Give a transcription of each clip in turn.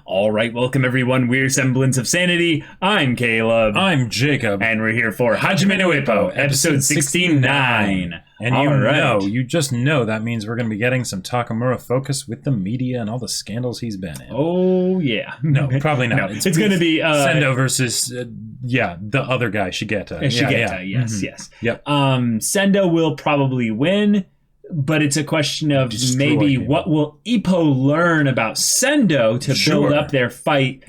All right, welcome everyone. We're Semblance of Sanity. I'm Caleb. I'm Jacob. And we're here for Hajime no Ippo, episode 69. And you just know that means we're going to be getting some Takamura focus with the media and all the scandals he's been in. Oh, yeah. No, probably not. No, it's going to be... Sendo versus, the other guy, Shigeta. Shigeta, yes, yes. Yep. Sendo will probably win, but it's a question of maybe what will Ippo learn about Sendo to build up their fight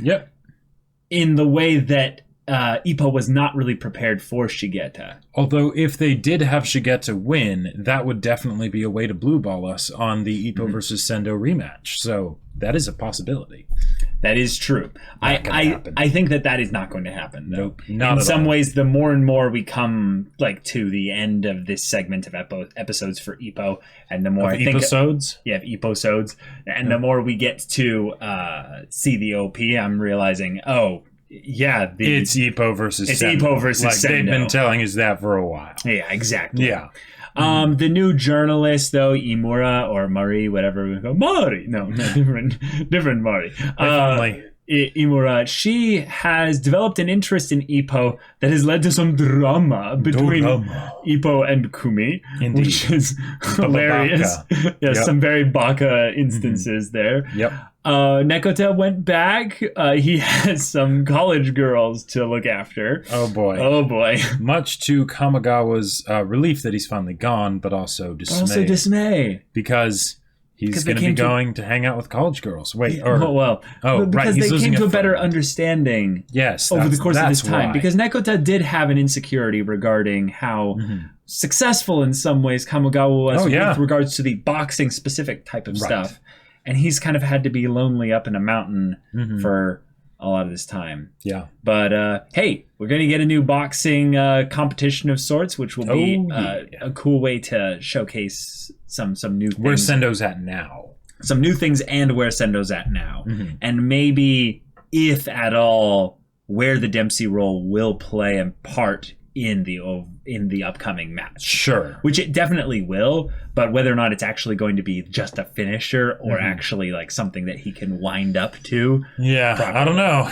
in the way that Ippo was not really prepared for Shigeta. Although if they did have Shigeta win, that would definitely be a way to blue ball us on the Ippo versus Sendo rematch. So that is a possibility. That is true. I think that is not going to happen, though. Nope, not in at some all. ways, the more and more we come to the end of this segment of episodes for Ippo, and the more of episodes, and the more we get to see the OP, I'm realizing, it's Ippo versus it's Sendo. Ippo versus Sendo. They've been telling us that for a while. Yeah, exactly. Yeah. The new journalist, though, Imura or Mari, whatever we go, Mari. No, different Mari. Imura, she has developed an interest in Ippo that has led to some drama between Ippo and Kumi, which is hilarious. Yes, some very baka instances there. Yep. Nekota went back. He has some college girls to look after. Oh boy. Oh boy. Much to Kamigawa's relief that he's finally gone, but also dismay. Because he's going to be going to hang out with college girls. Wait, because they came to a better understanding over the course of this time. Why. Because Nekota did have an insecurity regarding how successful in some ways Kamigawa was with regards to the boxing specific type of stuff. And he's kind of had to be lonely up in a mountain for a lot of this time. Yeah. But, hey, we're going to get a new boxing competition of sorts, which will be a cool way to showcase some new things. Where Sendo's at now. Some new things and where Sendo's at now. And maybe, if at all, where the Dempsey role will play a part in the upcoming match. Sure. Which it definitely will, but whether or not it's actually going to be just a finisher or actually like something that he can wind up to. Yeah, probably. I don't know.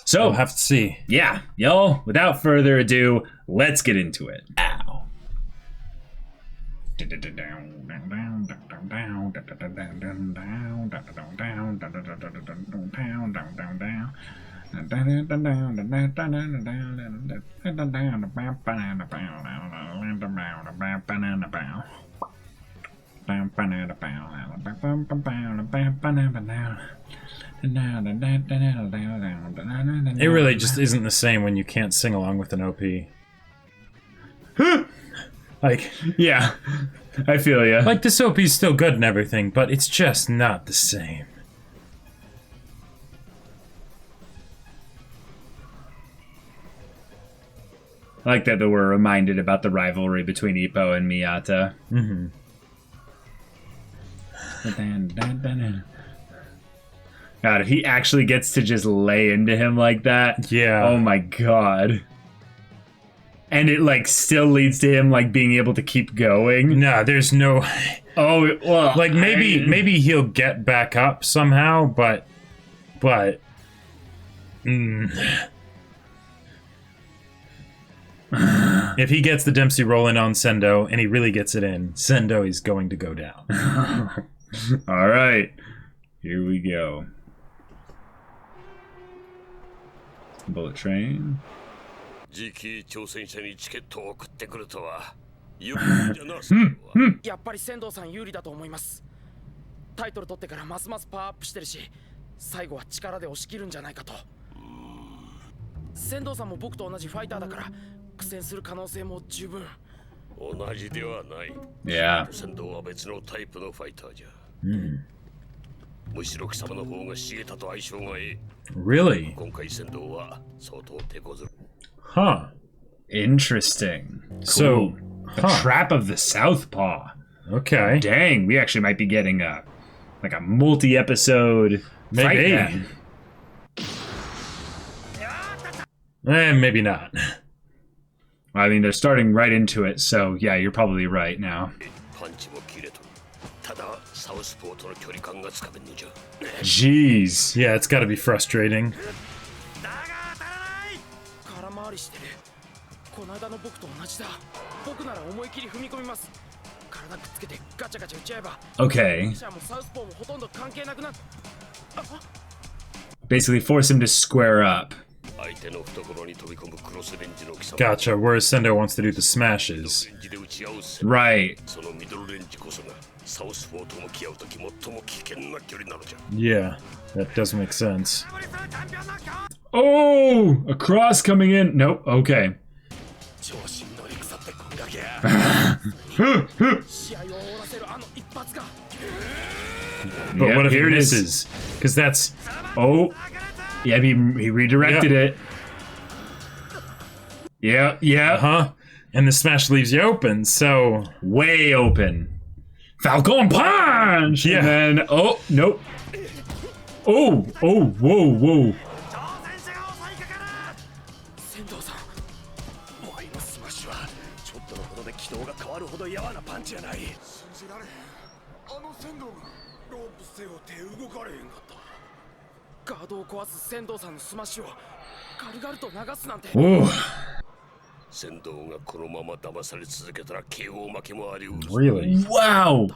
So we'll have to see. Yeah, y'all, without further ado, let's get into it. Ow. It really just isn't the same when you can't sing along with an OP. Yeah, I feel ya. Like, this OP's still good and everything, but it's just not the same. I like that we're reminded about the rivalry between Ippo and Miyata. God, if he actually gets to just lay into him like that, oh my god. And it like still leads to him like being able to keep going. Nah, there's no. Oh well, like maybe he'll get back up somehow, but. If he gets the Dempsey roll in on Sendo and he really gets it in, Sendo is going to go down. All right, here we go. Bullet train. 次期挑戦者にチケットを送ってくるとは。やっぱり仙道さん有利だと思います。タイトル取ってからますますパワーアップしてるし、最後は力で押し切るんじゃないかと。仙道さんも僕と同じファイターだから。苦戦する可能性も十分。同じではない。仙道は別のタイプのファイターじゃ。むしろ貴様の方が茂田と相性がいい。Really? 今回仙道は相当手こずる。Huh. Interesting. So, the trap of the Southpaw. Okay. Dang, we actually might be getting a multi-episode fight. Maybe not. I mean, they're starting right into it, so yeah, you're probably right now. Jeez. Yeah, it's gotta be frustrating. Okay. Basically force him to square up. Gotcha, whereas Sendo wants to do the smashes. Right. Yeah, that does make sense. Oh! A cross coming in. Nope, okay. But what if he misses? Because that's... Oh! Yeah, he redirected it. Yeah, yeah. Uh-huh. And the smash leaves you open, so... Way open. Falcon Punch! Yeah. And then... Oh, nope. Oh! Oh, whoa, whoa. Ooh. Really? Wow!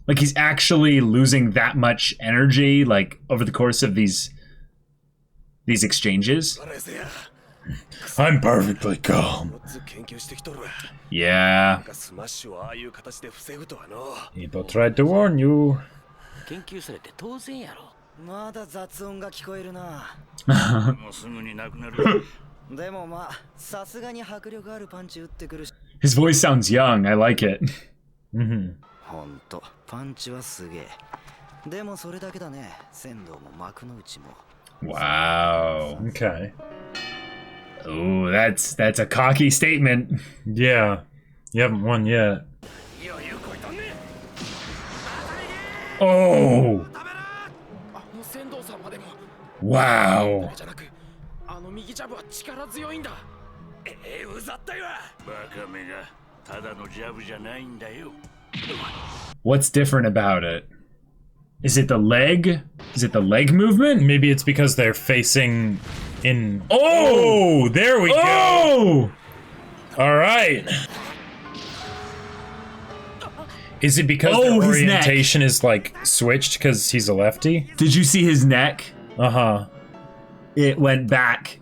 Like he's actually losing that much energy, like over the course of these exchanges. I'm perfectly calm. Yeah. Ippo tried to warn you. His voice sounds young. I like it. Wow. Okay. Oh, that's a cocky statement. Yeah. You haven't won yet. Oh! Wow. What's different about it? Is it the leg? Is it the leg movement? Maybe it's because they're facing in... Oh! There we go! All right. Is it because the orientation is like switched because he's a lefty? Did you see his neck? Uh-huh. It went back.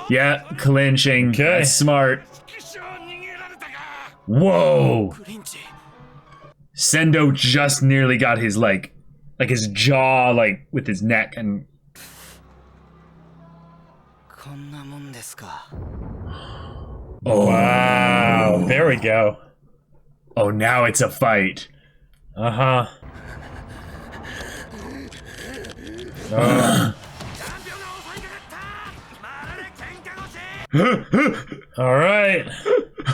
Yeah, clinching. Okay. That's smart. Whoa! Sendo just nearly got his like his jaw like with his neck and... Oh, wow. There we go. Oh, now it's a fight. Uh-huh. All right.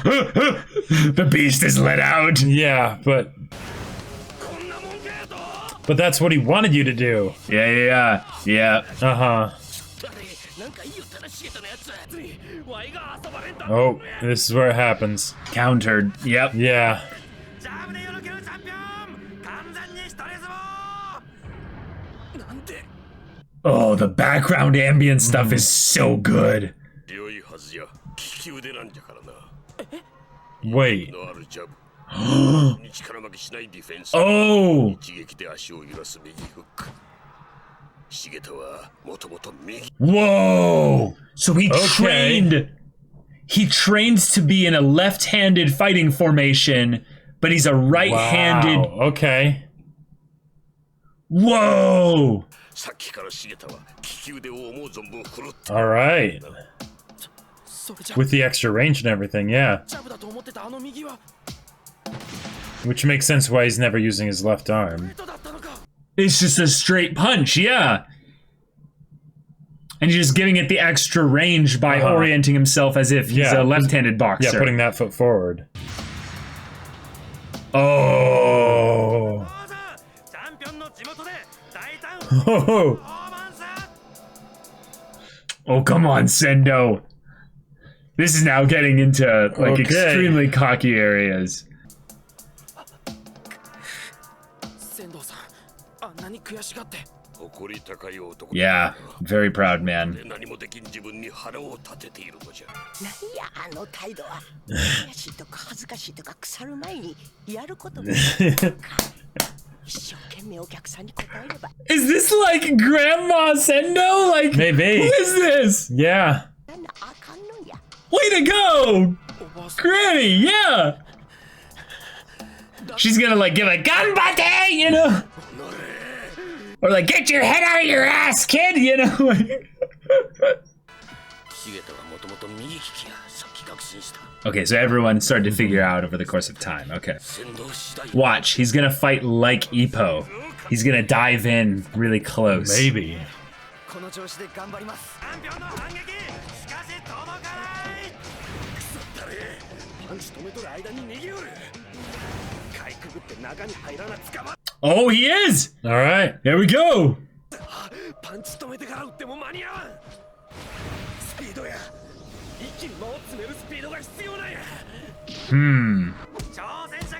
The beast is let out. Yeah, but that's what he wanted you to do. Yeah. Uh-huh. Oh, this is where it happens. Countered. Yep. Yeah. Oh, the background ambient stuff is so good. Wait. Oh! Whoa! So he trained... He trains to be in a left-handed fighting formation, but he's a right-handed... Wow. Okay. Whoa! All right. With the extra range and everything, yeah. Which makes sense why he's never using his left arm. It's just a straight punch, yeah. And he's just giving it the extra range by orienting himself as if he's a left-handed boxer. Yeah, putting that foot forward. Oh. Oh, come on, Sendo. This is now getting into, like, extremely cocky areas. Yeah, very proud man. Is this like Grandma Sendo? Like, maybe. Who is this? Yeah. Way to go, Granny! Yeah. She's gonna like give a ganbate, you know, or like get your head out of your ass, kid, you know. Okay, so everyone started to figure out over the course of time. Okay, watch. He's gonna fight like Ippo. He's gonna dive in really close. Maybe. Oh, he is! All right, here we go.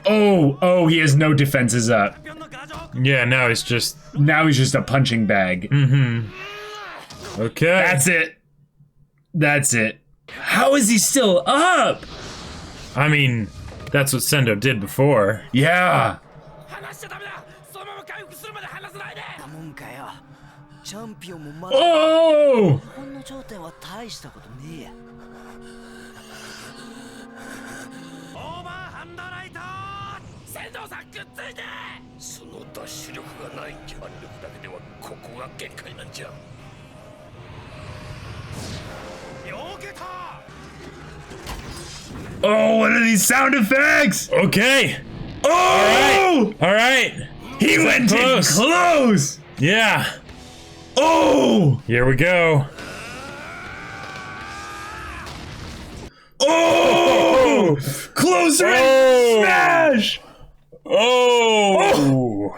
Oh, he has no defenses up. Yeah, now he's just a punching bag. Okay. That's it. How is he still up? I mean, that's what Sendo did before. Yeah. Oh! Oh, what are these sound effects? Okay. Oh! All right. He went in close. Yeah. Oh! Here we go. Oh! Closer and smash! Oh!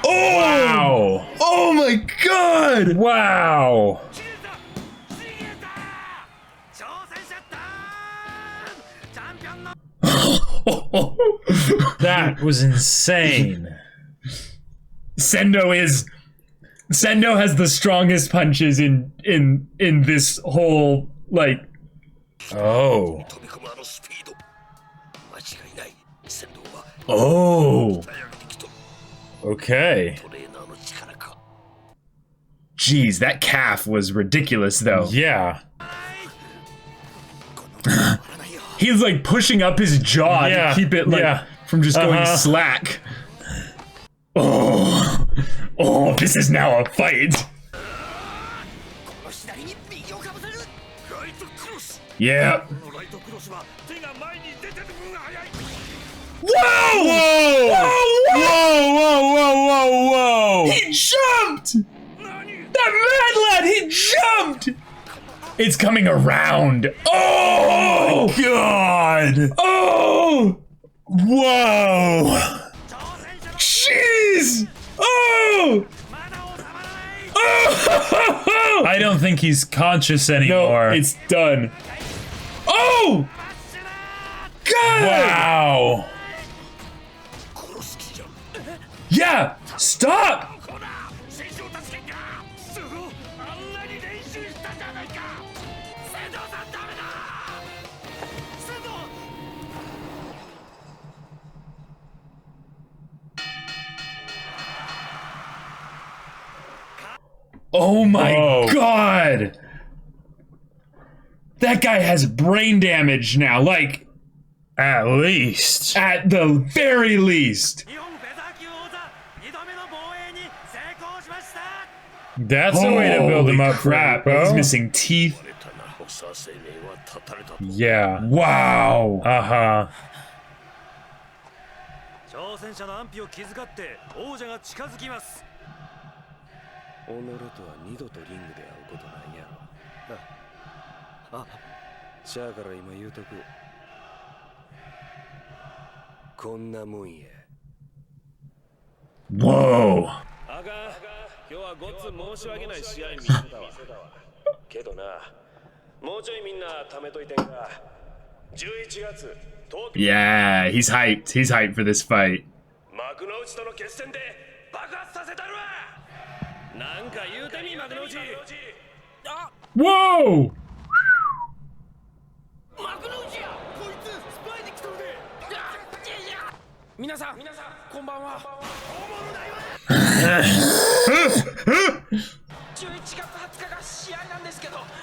Oh! Wow! Oh my God! Wow! That was insane. Sendo has the strongest punches in this whole, like. Oh. Oh. Okay. Jeez, that calf was ridiculous though. Yeah. He's like pushing up his jaw to keep it like from just going slack. Oh, this is now a fight. Yeah. Whoa! Whoa! He jumped! That mad lad, he jumped! It's coming around. Oh! Oh God! Oh! Whoa! Jeez! Oh! Oh! I don't think he's conscious anymore. No, it's done. Oh! God! Wow! Yeah! Stop! Oh my God! That guy has brain damage now, like, at least. At the very least. That's a way to build him up. Crap, he's missing teeth. Yeah. Wow. Uh-huh. Whoa. 今日はごっつ申し訳ない試合見てたわけどなもうちょいみんな貯めといてんか11月 Yeah, he's hyped. He's hyped for this fight. Whoa!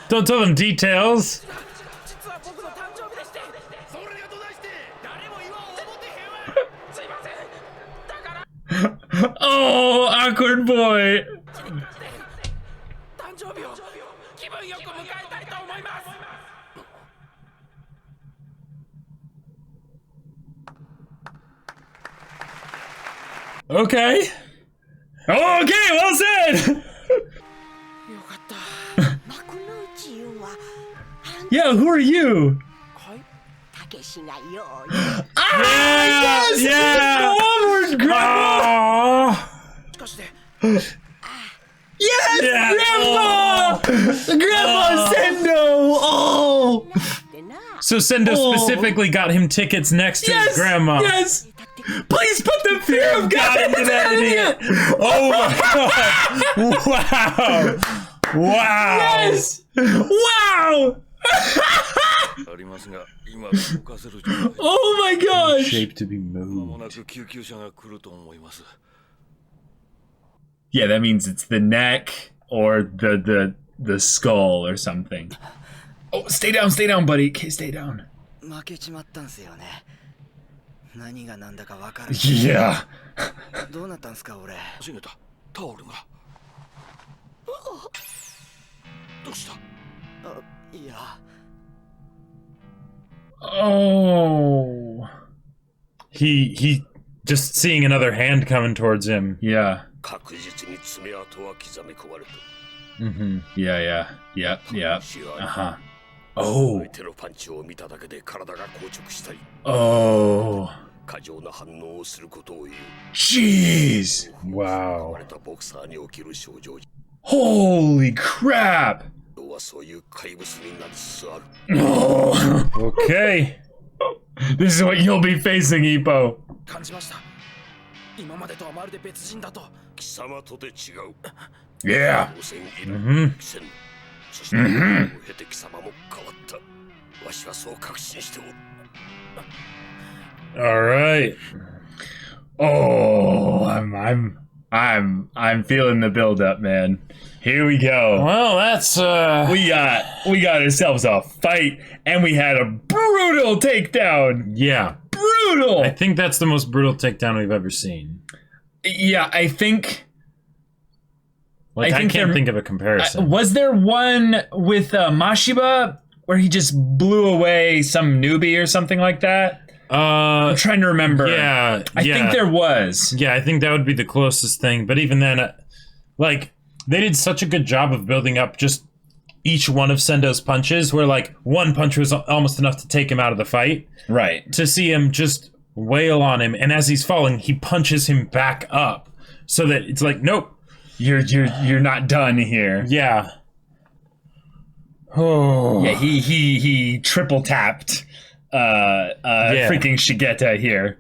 Don't tell them details. Oh, awkward boy. Okay. Oh, okay, well said. Yeah, who are you? Yes! Yeah! Onward, Grandma! Yes! Yeah. Grandma! Grandma Sendo! Oh! So Sendo specifically got him tickets next to his grandma. Yes! Please put the fear of God into that idiot! Oh my god! Wow! Wow! Yes! Wow! Oh my gosh! Shape to be moved. Yeah, that means it's the neck or the skull or something. Oh, stay down, buddy. Okay, stay down. Yeah. Oh. He just seeing another hand coming towards him. Yeah. Mm-hmm. Yeah. Uh-huh. Oh. Oh. Jeez. Wow. Holy crap. Oh. Okay. This is what you'll be facing, Ippo. Yeah. Mm-hmm. All right. Oh, I'm feeling the build up, man. Here we go. Well, that's we got ourselves a fight, and we had a brutal takedown. Yeah, brutal. I think that's the most brutal takedown we've ever seen. Yeah, I think. Like, I can't think of a comparison. Was there one with Mashiba where he just blew away some newbie or something like that? I'm trying to remember. Yeah, I think there was. Yeah, I think that would be the closest thing. But even then, like, they did such a good job of building up just each one of Sendo's punches, where like one punch was almost enough to take him out of the fight. Right. To see him just wail on him, and as he's falling, he punches him back up, so that it's like, nope. You're not done here. Yeah. Oh. Yeah, he triple tapped freaking Shigeta here.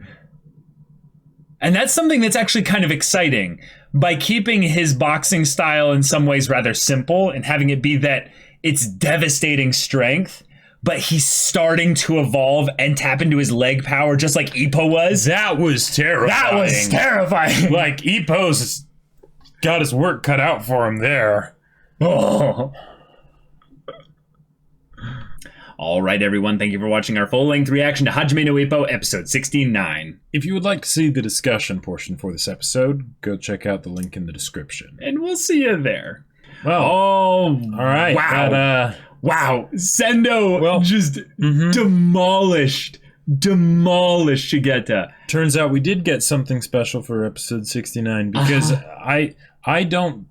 And that's something that's actually kind of exciting. By keeping his boxing style in some ways rather simple and having it be that it's devastating strength, but he's starting to evolve and tap into his leg power just like Ippo was. That was terrifying. Like, Ippo's got his work cut out for him there. Oh. All right, everyone. Thank you for watching our full-length reaction to Hajime no Ippo, episode 69. If you would like to see the discussion portion for this episode, go check out the link in the description. And we'll see you there. Well, all right. Wow. Wow. Sendo just demolished Shigeta. Turns out we did get something special for episode 69 because I don't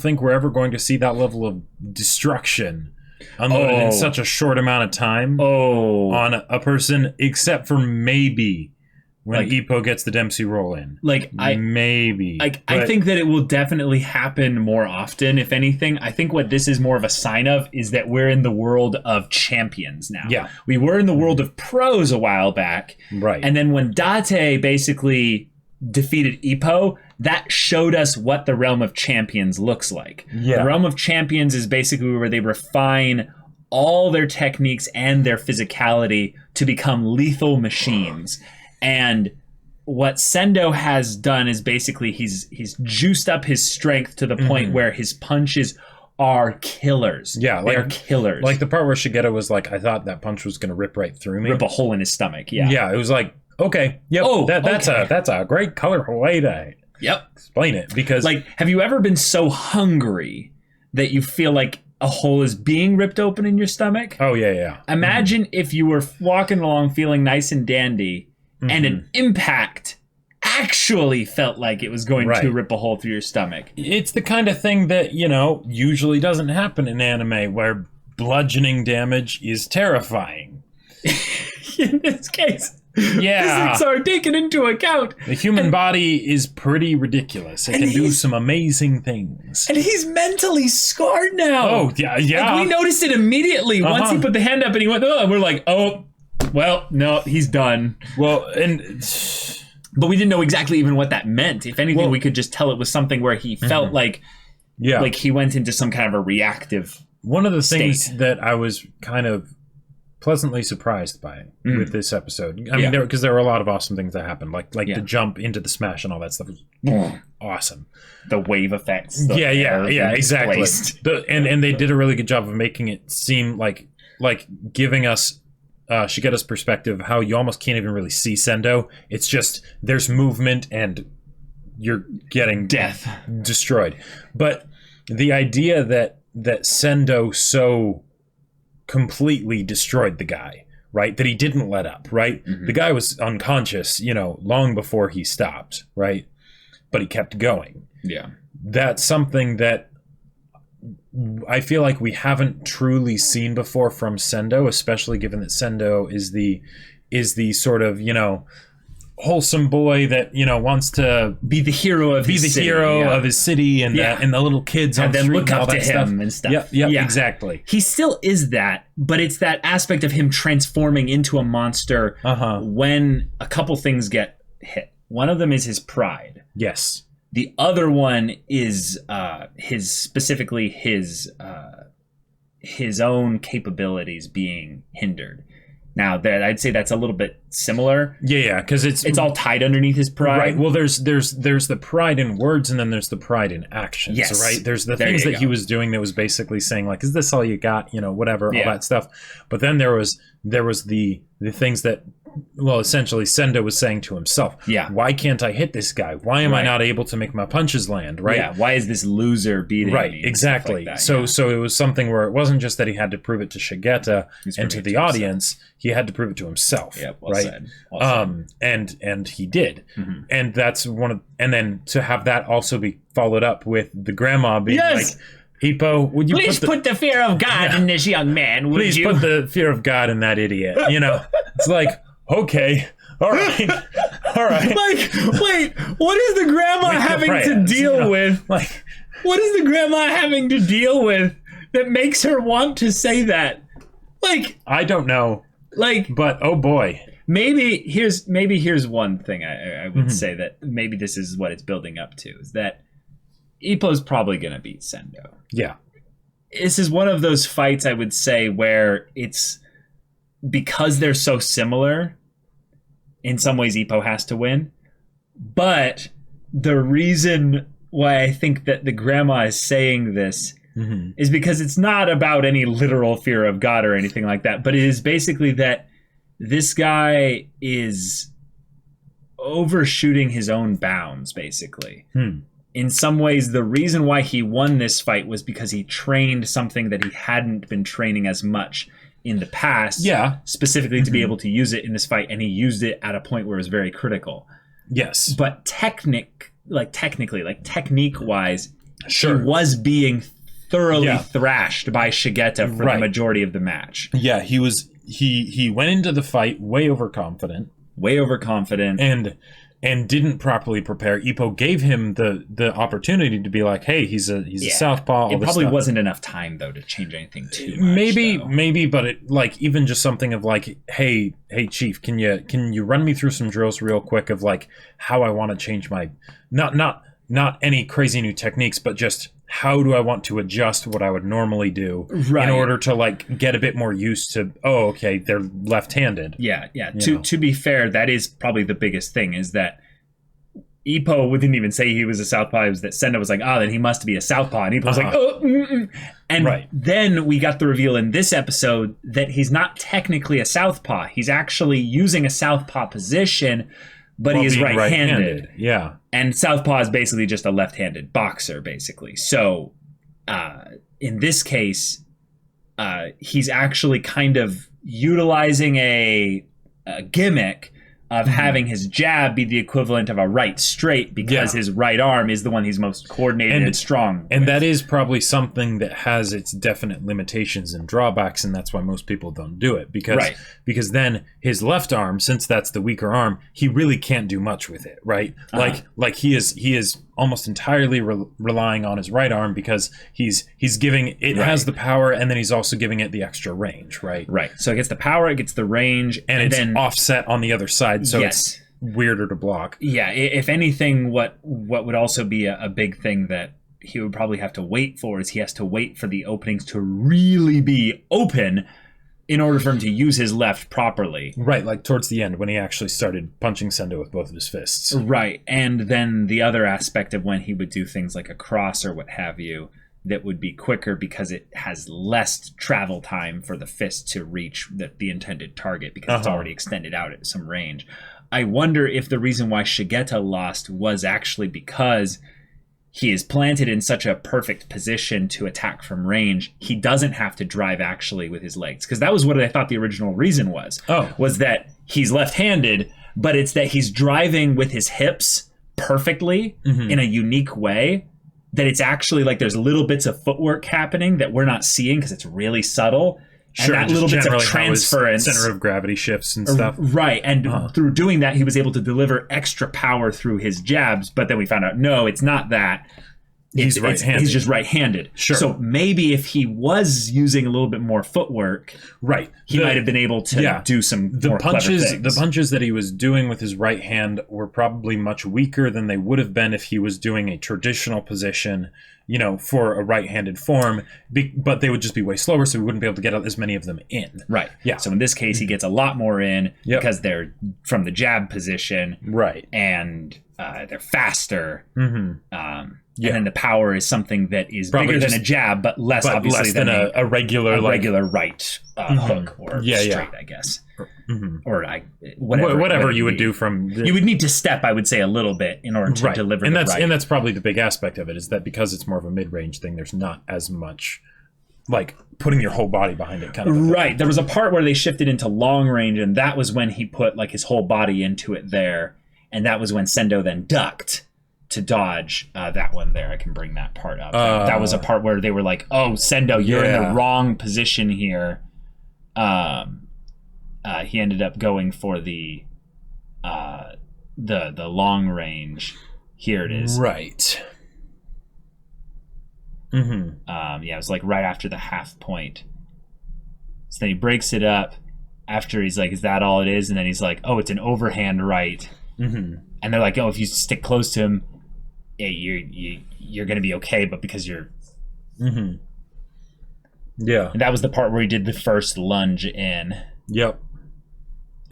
think we're ever going to see that level of destruction unloaded in such a short amount of time on a person, except for maybe when Ippo gets the Dempsey roll in. Maybe. I think that it will definitely happen more often, if anything. I think what this is more of a sign of is that we're in the world of champions now. Yeah. We were in the world of pros a while back. Right. And then when Date basically defeated Ippo, that showed us what the realm of champions looks like. Yeah. The realm of champions is basically where they refine all their techniques and their physicality to become lethal machines. And what Sendo has done is basically he's juiced up his strength to the point where his punches are killers. Yeah, they're killers. Like the part where Shigeta was like, I thought that punch was going to rip right through me. Rip a hole in his stomach, yeah. Yeah, it was like, okay, yep, that's a great colorful way to explain it. Because have you ever been so hungry that you feel like a hole is being ripped open in your stomach? Oh, yeah. Imagine if you were walking along feeling nice and dandy, and an impact actually felt like it was going to rip a hole through your stomach. It's the kind of thing that, usually doesn't happen in anime, where bludgeoning damage is terrifying. In this case, physics are taken into account. The human body is pretty ridiculous. It can do some amazing things. And he's mentally scarred now. Oh, yeah. We noticed it immediately. Once he put the hand up and he went, and we're like, oh, well, no, he's done. Well, but we didn't know exactly even what that meant. If anything, we could just tell it was something where he felt like he went into some kind of a reactive One of the things that I was kind of pleasantly surprised by with this episode, I mean, because there were a lot of awesome things that happened, like the jump into the smash and all that stuff was awesome. The wave effects. Exactly. And they did a really good job of making it seem like giving us Shigeta's perspective, how you almost can't even really see Sendo. It's just there's movement and you're getting destroyed. But the idea that Sendo so completely destroyed the guy, right? That he didn't let up, right? Mm-hmm. The guy was unconscious, long before he stopped, right? But he kept going. Yeah. That's something that I feel like we haven't truly seen before from Sendo, especially given that Sendo is the sort of, wholesome boy that wants to be the hero of his city and the little kids and on the then street look up to him and stuff. Yeah, exactly. He still is that, but it's that aspect of him transforming into a monster when a couple things get hit. One of them is his pride. Yes. The other one is his own capabilities being hindered. Now, that I'd say that's a little bit similar. Yeah, because it's all tied underneath his pride. Right. Well, there's the pride in words, and then there's the pride in actions. Yes. Right. There's the things that he was doing that was basically saying like, "Is this all you got?" Whatever, all that stuff. But then there was the things that, well, essentially Sendo was saying to himself, why can't I hit this guy? Why am I not able to make my punches land? Right. Yeah. Why is this loser beating me? Right. Exactly. Like that, so it was something where it wasn't just that he had to prove it to Shigeta and to the audience. He had to prove it to himself. Yeah. Well said. And he did. Mm-hmm. And that's and then to have that also be followed up with the grandma being like, Ippo, would you please put the fear of God in this young man, would please you? Put the fear of God in that idiot. It's like, okay, all right. Like, wait, what is the grandma having to deal with? Like, what is the grandma having to deal with that makes her want to say that? Like, I don't know. Like, but oh boy. Maybe here's one thing I would say that maybe this is what it's building up to, is that Ippo's probably going to beat Sendo. Yeah. This is one of those fights, I would say, where it's because they're so similar, in some ways Ippo has to win. But the reason why I think that the grandma is saying this is because it's not about any literal fear of God or anything like that, but it is basically that this guy is overshooting his own bounds, basically. In some ways, the reason why he won this fight was because he trained something that he hadn't been training as much in the past, specifically to be able to use it in this fight, and he used it at a point where it was very critical. Yes. But technique-wise, he was being thoroughly thrashed by Shigeta for the majority of the match. Yeah, he went into the fight way overconfident. way overconfident, and didn't properly prepare. Ippo gave him the opportunity to be like, hey, he's a southpaw. It probably wasn't enough time though to change anything too much. Maybe, but it, like, even just something of like, hey, Chief, can you run me through some drills real quick of like how I want to change my not any crazy new techniques, but just how do I want to adjust what I would normally do in order to like get a bit more used to, oh, okay, they're left-handed. Yeah. To be fair, that is probably the biggest thing, is that Ippo didn't even say he was a southpaw. It was that Sendo was like, then he must be a southpaw. And Ippo was like, oh, And then we got the reveal in this episode that he's not technically a southpaw. He's actually using a southpaw position, but he is right-handed. Yeah. And southpaw is basically just a left-handed boxer, basically. So in this case, he's actually kind of utilizing a gimmick of having his jab be the equivalent of a right straight, because his right arm is the one he's most coordinated and strong and with. That is probably something that has its definite limitations and drawbacks, and that's why most people don't do it, because then his left arm, since that's the weaker arm, he really can't do much with it, right? Like he is almost entirely relying on his right arm, because he's giving it has the power, and then he's also giving it the extra range, right? So it gets the power, it gets the range, and it's then offset on the other side, so it's weirder to block. If anything, what would also be a big thing that he would probably have to wait for is he has to wait for the openings to really be open in order for him to use his left properly. Right, like towards the end when he actually started punching Sendo with both of his fists. Right, and then the other aspect of when he would do things like a cross or what have you, that would be quicker because it has less travel time for the fist to reach the intended target, because it's already extended out at some range. I wonder if the reason why Shigeta lost was actually because he is planted in such a perfect position to attack from range. He doesn't have to drive actually with his legs, because that was what I thought the original reason was. Was that he's left-handed, but it's that he's driving with his hips perfectly in a unique way, that it's actually like there's little bits of footwork happening that we're not seeing because it's really subtle. Sure, and that little bits of transference, center of gravity shifts and stuff. Right, and through doing that, he was able to deliver extra power through his jabs. But then we found out, no, it's not that. He's right-handed. He's just right-handed. Sure. So maybe if he was using a little bit more footwork, he might have been able to do some more clever things. The punches that he was doing with his right hand were probably much weaker than they would have been if he was doing a traditional position, for a right-handed form, but they would just be way slower, so we wouldn't be able to get as many of them in. Right. Yeah. So in this case, he gets a lot more in because they're from the jab position. Right. And they're faster. And then the power is something that is probably bigger than a jab, but less obviously than a regular right hook or straight, I guess. Or whatever you would do from you would need to step, I would say, a little bit in order to deliver and that's probably the big aspect of it, is that because it's more of a mid-range thing, there's not as much like putting your whole body behind it kind of right. There was a part where they shifted into long range, and that was when he put like his whole body into it there, and that was when Sendo then ducked to dodge that one there. I can bring that part up. That was a part where they were like, oh, Sendo, you're in the wrong position here. He ended up going for the long range. Here it is. Right. It was like right after the half point. So then he breaks it up after he's like, is that all it is? And then he's like, oh, it's an overhand right. And they're like, oh, if you stick close to him, you're going to be okay, but because you're... Yeah. And that was the part where he did the first lunge in. Yep.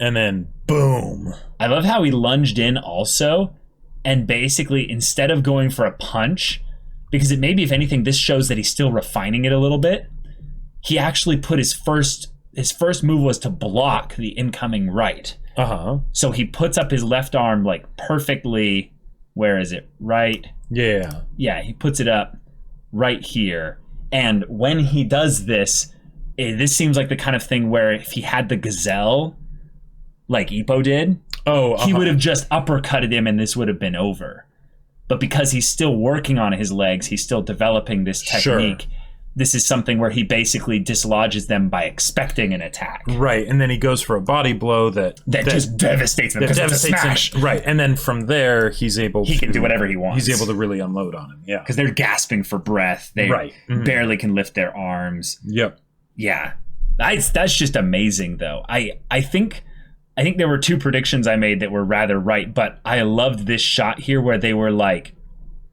And then, boom. I love how he lunged in also, and basically, instead of going for a punch, because it maybe, if anything, this shows that he's still refining it a little bit, he actually put his first move was to block the incoming right. So he puts up his left arm like perfectly. Where is it? Right? Yeah. Yeah, he puts it up right here. And when he does this, this seems like the kind of thing where if he had the gazelle, like Ippo did, he would have just uppercutted him and this would have been over. But because he's still working on his legs, he's still developing this technique. this is something where he basically dislodges them by expecting an attack. Right, and then he goes for a body blow that just devastates them because it's a smash. Right, and then from there he can do whatever he wants. He's able to really unload on him. Yeah, because they're gasping for breath. They barely can lift their arms. Yep. Yeah, that's just amazing though. I think there were 2 predictions I made that were rather right, but I loved this shot here where they were like,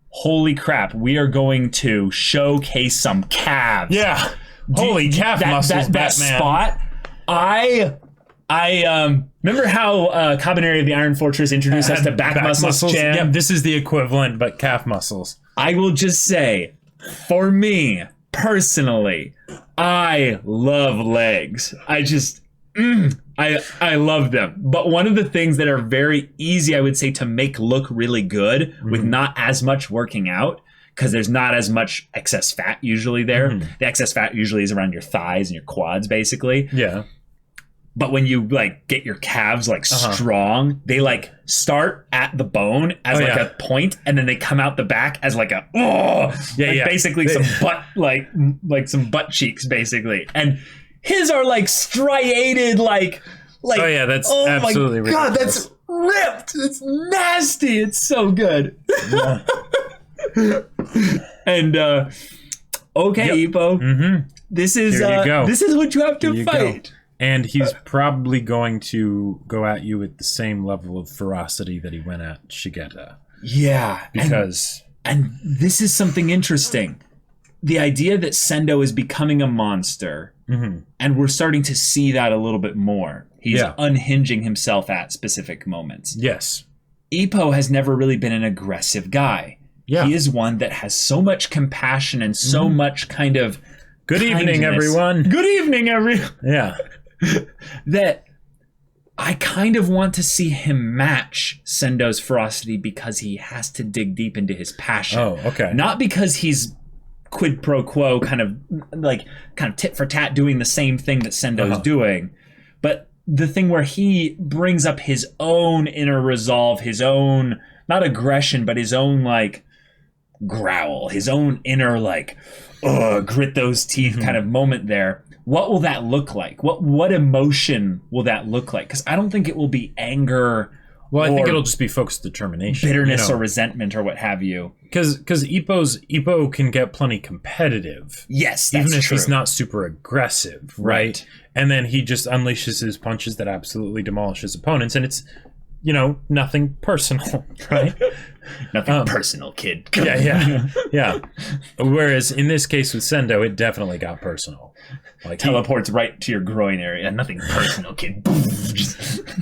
holy crap, we are going to showcase some calves. Yeah. Holy calf muscles, that spot. I remember how Cabaneri of the Iron Fortress introduced us to back muscles. Yeah, this is the equivalent, but calf muscles. I will just say, for me, personally, I love legs. I love them. But one of the things that are very easy, I would say, to make look really good with not as much working out, because there's not as much excess fat usually there. The excess fat usually is around your thighs and your quads, basically. Yeah. But when you like get your calves like strong, they like start at the bone as a point, and then they come out the back as like a basically some butt like some butt cheeks basically. And his are like striated like that's absolutely ridiculous. God, that's ripped. It's nasty. It's so good. Yeah. And Ippo, this is what you have to fight. Go. And he's probably going to go at you with the same level of ferocity that he went at Shigeta. Yeah. Because and this is something interesting. The idea that Sendo is becoming a monster, and we're starting to see that a little bit more. He's unhinging himself at specific moments. Yes. Ippo has never really been an aggressive guy. Yeah. He is one that has so much compassion and so much kind of Good evening, everyone. Good evening, everyone. Yeah. That I kind of want to see him match Sendo's ferocity because he has to dig deep into his passion. Oh, okay. Not because he's quid pro quo kind of tit for tat doing the same thing that Sendo's doing, but the thing where he brings up his own inner resolve, his own, not aggression, but his own like growl, his own inner like, grit those teeth kind of moment there. What will that look like? What emotion will that look like? Because I don't think it will be anger. Well, I think it'll just be focused determination, bitterness or resentment or what have you. Because Ippo can get plenty competitive. Yes, that's even if true. He's not super aggressive, right? And then he just unleashes his punches that absolutely demolish his opponents, and it's nothing personal, right? Nothing personal, kid. Yeah. Whereas in this case with Sendo, it definitely got personal. Like teleports right to your groin area. Nothing personal, kid.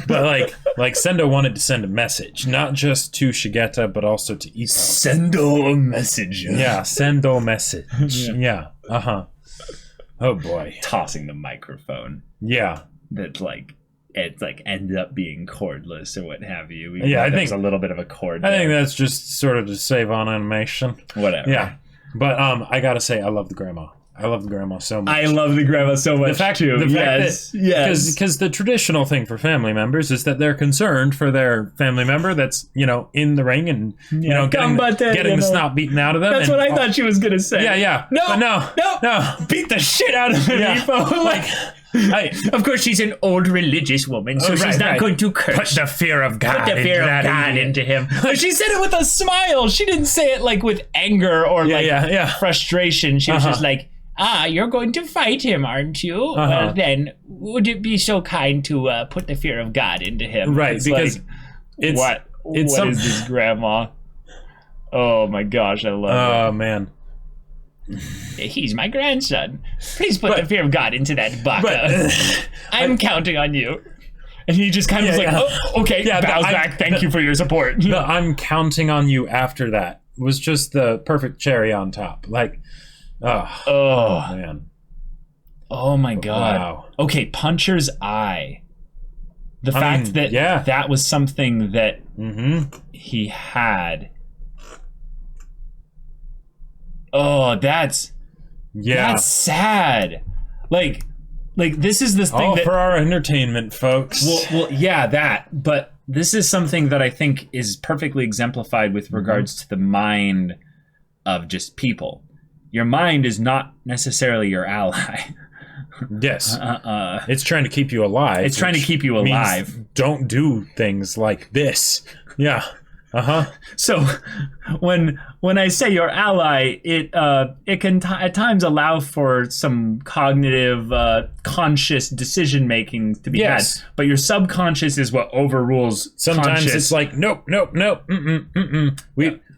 But like Sendo wanted to send a message, not just to Shigeta, but also to Ippo. Sendo a message. Yeah, Sendo message. Yeah. Oh boy. Tossing the microphone. Yeah. That's like it's like ended up being cordless or what have you. I think it's a little bit of a cord. I think that's just sort of to save on animation. Whatever. Yeah. But I gotta say, I love the grandma. I love the grandma so much. I love the grandma so much too. Because the traditional thing for family members is that they're concerned for their family member that's in the ring and getting the snot beaten out of them. That's what I thought she was gonna say. Yeah. No. Beat the shit out of him. Of course, she's an old religious woman, so she's not going to curse. Put the fear of God into him. She said it with a smile. She didn't say it like with anger or frustration. She was just like, you're going to fight him, aren't you? Well, then, would it be so kind to put the fear of God into him? Right, because what is this grandma? Oh my gosh, I love it. Oh, man. He's my grandson. Please put the fear of God into that baka. I'm counting on you. And he just kind of was like, oh, okay, bows back. Thank you for your support. The I'm counting on you after that was just the perfect cherry on top. Like, oh man. Oh my God. Wow. Okay, Puncher's eye. The fact that that was something that he had. Oh, that's sad. Like this is the thing for our entertainment, folks. Well, yeah, that. But this is something that I think is perfectly exemplified with regards to the mind of just people. your mind is not necessarily your ally. Yes. It's trying to keep you alive. It's trying to keep you alive. Don't do things like this. Yeah. So when I say your ally, it can at times allow for some cognitive, conscious decision making to be had. But your subconscious is what overrules. Sometimes conscious. It's like nope.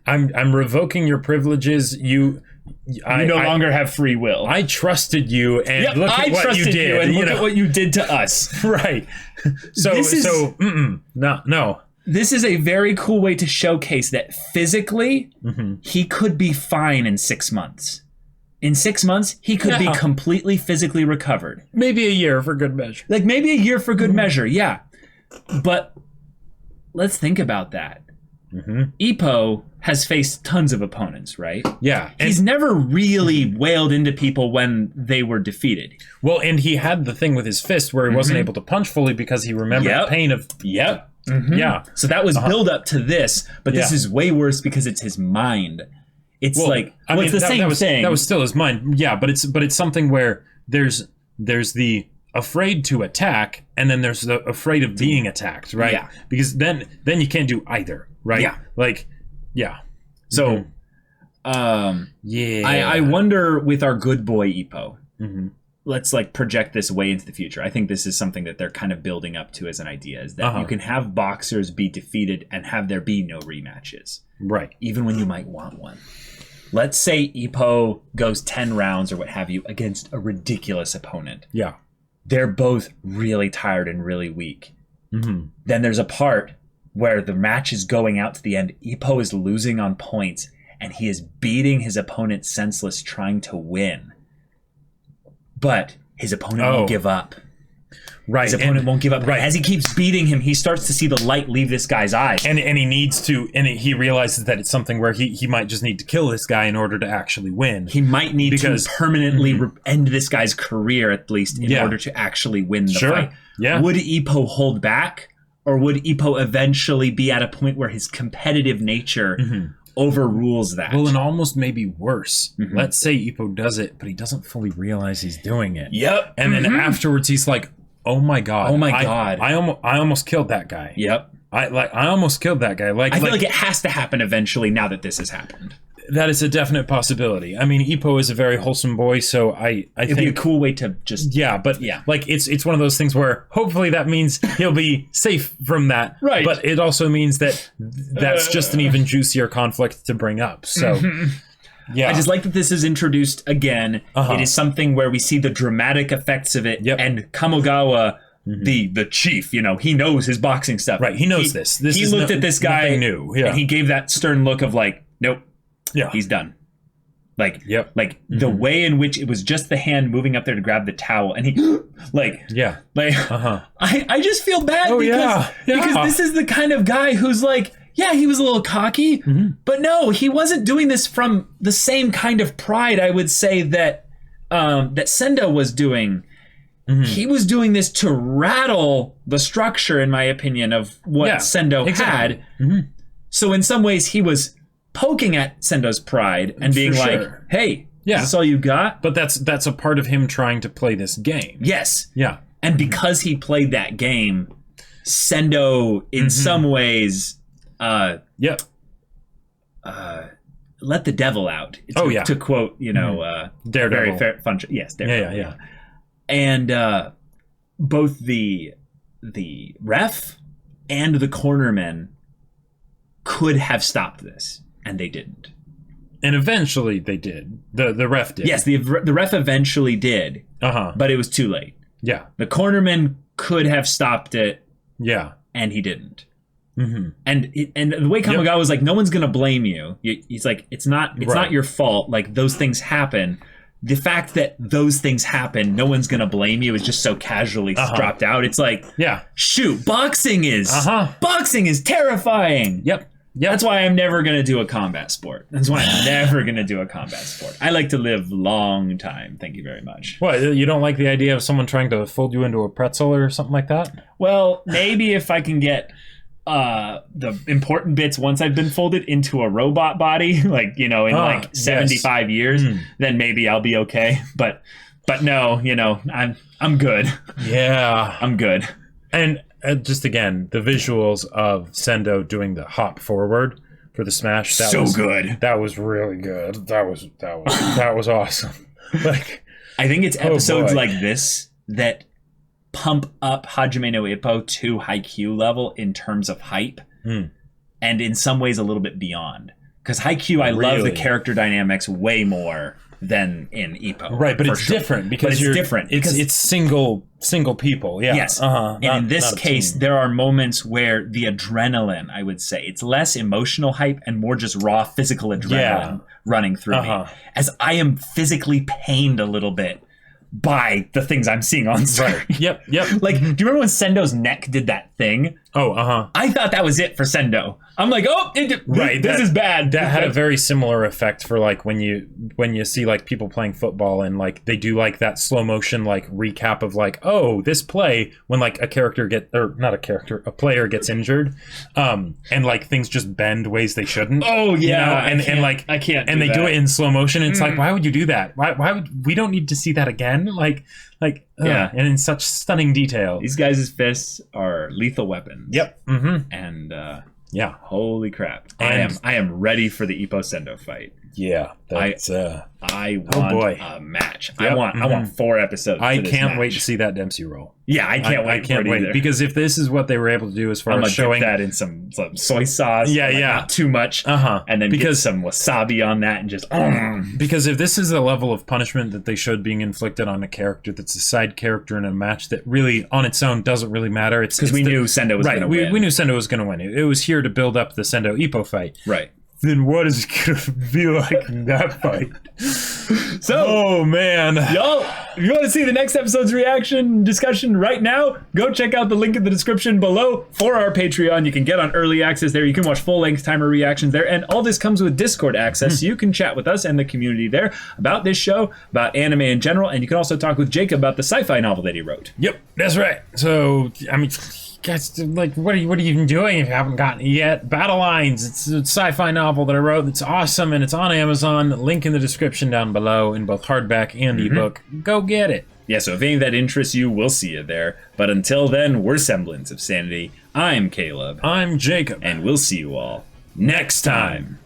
I'm revoking your privileges. You no longer have free will. I trusted you, and look at what you did. And look at what you did to us. Right. No. This is a very cool way to showcase that physically, he could be fine in 6 months. In 6 months, he could be completely physically recovered. Maybe a year for good measure. Like maybe a year for good measure, yeah. But let's think about that. Ippo has faced tons of opponents, right? Yeah. He's never really wailed into people when they were defeated. Well, and he had the thing with his fist where he wasn't able to punch fully because he remembered the pain of... Yep. Yeah. So that was build up to this, but this is way worse because it's his mind. It's it's the same thing. That was still his mind. Yeah, but it's something where there's the afraid to attack, and then there's the afraid of being attacked, right? Yeah. Because then you can't do either, right? Yeah. So, I wonder with our good boy Ippo. Let's project this way into the future. I think this is something that they're kind of building up to as an idea, is that you can have boxers be defeated and have there be no rematches. Right. Even when you might want one. Let's say Ippo goes 10 rounds or what have you against a ridiculous opponent. Yeah. They're both really tired and really weak. Then there's a part where the match is going out to the end. Ippo is losing on points and he is beating his opponent senseless trying to win. But his opponent won't give up. Right. His opponent won't give up. Right. As he keeps beating him, he starts to see the light leave this guy's eyes. And he needs to, and he realizes that it's something where he might just need to kill this guy in order to actually win. He might need to permanently end this guy's career, at least, in order to actually win the fight. Yeah. Would Ippo hold back? Or would Ippo eventually be at a point where his competitive nature overrules that? Well, and almost maybe worse. Let's say Ippo does it, but he doesn't fully realize he's doing it. Yep. And then afterwards he's like, oh my god. Oh my god. I almost killed that guy. Yep. I almost killed that guy. I feel like it has to happen eventually now that this has happened. That is a definite possibility. I mean, Ippo is a very wholesome boy, so I It'd think be a cool way to just it's one of those things where hopefully that means he'll be safe from that. Right. But it also means that that's just an even juicier conflict to bring up. So yeah. I just like that this is introduced again. It is something where we see the dramatic effects of it, and Kamogawa, the chief, he knows his boxing stuff. Right, he knows this. He looked at this guy new. And he gave that stern look of like, nope. Yeah. He's done. The way in which it was just the hand moving up there to grab the towel, and he I just feel bad because this is the kind of guy who's like, yeah, he was a little cocky, but no, he wasn't doing this from the same kind of pride, I would say, that Sendo was doing. He was doing this to rattle the structure, in my opinion, of what Sendo had. So in some ways, he was poking at Sendo's pride and being like, hey, is this all you got? But that's a part of him trying to play this game. Yes. Yeah. And because he played that game, Sendo, in some ways, let the devil out. To quote, Daredevil. Very fair, fun. Yes, Daredevil. Yeah. And both the ref and the cornermen could have stopped this, and they didn't. And eventually they did. The ref did. Yes, the ref eventually did. But it was too late. Yeah. The cornerman could have stopped it. Yeah. And he didn't. And the way Kamogawa was like, no one's gonna blame you. He's like, it's not your fault. Like, those things happen. The fact that those things happen, no one's gonna blame you, is just so casually dropped out. It's like, shoot, boxing is terrifying. Yep. That's why I'm never gonna do a combat sport. I like to live long time. Thank you very much. What, you don't like the idea of someone trying to fold you into a pretzel or something like that? Well, maybe if I can get the important bits once I've been folded into a robot body, like, you know, in like 75 years, then maybe I'll be okay. But no, you know, I'm good. Yeah, I'm good. And just again, the visuals of Sendo doing the hop forward for the smash. That was good. That was really good. That was awesome. Like, I think it's episodes like this that pump up Hajime no Ippo to Haikyuu level in terms of hype, and in some ways a little bit beyond. Because Haikyuu, I love the character dynamics way more than in Ippo. Right, but it's different because it's different. It's single people. Yeah. Yes. And in this case, there are moments where the adrenaline, I would say, it's less emotional hype and more just raw physical adrenaline running through me, as I am physically pained a little bit by the things I'm seeing on screen. Right. Yep. Like, do you remember when Sendo's neck did that thing? Oh, I thought that was it for Sendo. I'm like, this is bad. That had a very similar effect for like when you see like people playing football and like they do like that slow motion like recap of like, oh, this play when like a player gets injured, and like things just bend ways they shouldn't. Oh yeah, you know? and like I can't. And they do it in slow motion. And it's like, why would you do that? Why would we don't need to see that again? Like and in such stunning detail. These guys' fists are lethal weapons. Yep. And holy crap! And I am ready for the Ippo Sendo fight. Yeah, that's I want a match. Yep. I want 4 episodes. I can't wait to see that Dempsey roll. Yeah, I can't wait. I can't wait because if this is what they were able to do as far as showing that in some soy sauce, not too much, and then get some wasabi on that and just because if this is the level of punishment that they showed being inflicted on a character that's a side character in a match that really on its own doesn't really matter. It's because we knew Sendo was going to win. We knew Sendo was going to win. It was here to build up the Sendo Ippo fight. Right. Then what is it going to be like in that fight? So, oh man, y'all, if you want to see the next episode's reaction discussion right now, go check out the link in the description below for our Patreon. You can get on early access there. You can watch full-length timer reactions there, and all this comes with Discord access, so you can chat with us and the community there about this show, about anime in general, and you can also talk with Jacob about the sci-fi novel that he wrote. Yep, that's right. So, I mean, guys, like, what are you even doing if you haven't gotten it yet? Battle Lines, it's a sci-fi novel that I wrote. It's awesome, and it's on Amazon. Link in the description down below in both hardback and ebook. Go get it. Yeah, so if any of that interests you, we'll see you there. But until then, we're Semblance of Sanity. I'm Caleb. I'm Jacob. And we'll see you all next time.